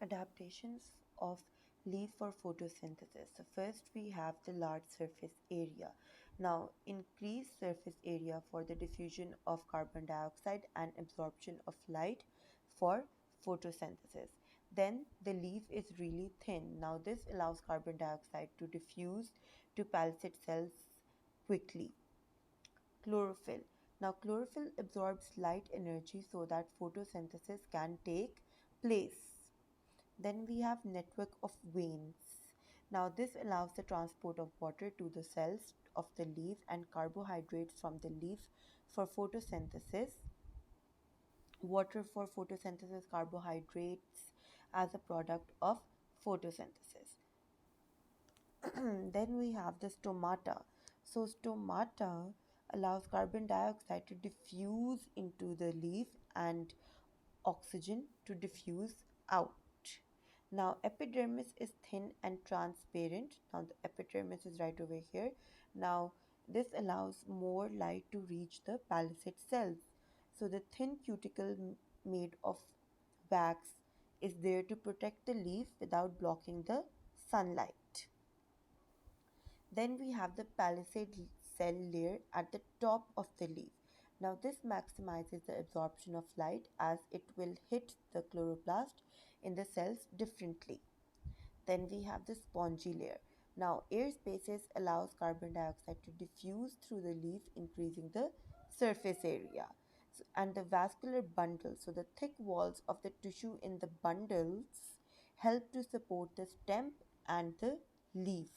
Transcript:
Adaptations of leaf for photosynthesis. So first we have the large surface area. Now increased surface area for the diffusion of carbon dioxide and absorption of light for photosynthesis. Then the leaf is really thin. Now this allows carbon dioxide to diffuse to palisade cells quickly. Chlorophyll. Now chlorophyll absorbs light energy so that photosynthesis can take place. Then we have network of veins. Now this allows the transport of water to the cells of the leaf and carbohydrates from the leaf for photosynthesis. Water for photosynthesis, carbohydrates as a product of photosynthesis. Then we have the stomata. So stomata allows carbon dioxide to diffuse into the leaf and oxygen to diffuse out. Now, epidermis is thin and transparent. Now, the epidermis is right over here. Now, this allows more light to reach the palisade cells. So, the thin cuticle made of wax is there to protect the leaf without blocking the sunlight. Then we have the palisade cell layer at the top of the leaf. Now this maximizes the absorption of light as it will hit the chloroplast in the cells differently. Then we have the spongy layer. Now air spaces allows carbon dioxide to diffuse through the leaf, increasing the surface area. And the vascular bundle, so the thick walls of the tissue in the bundles help to support the stem and the leaf.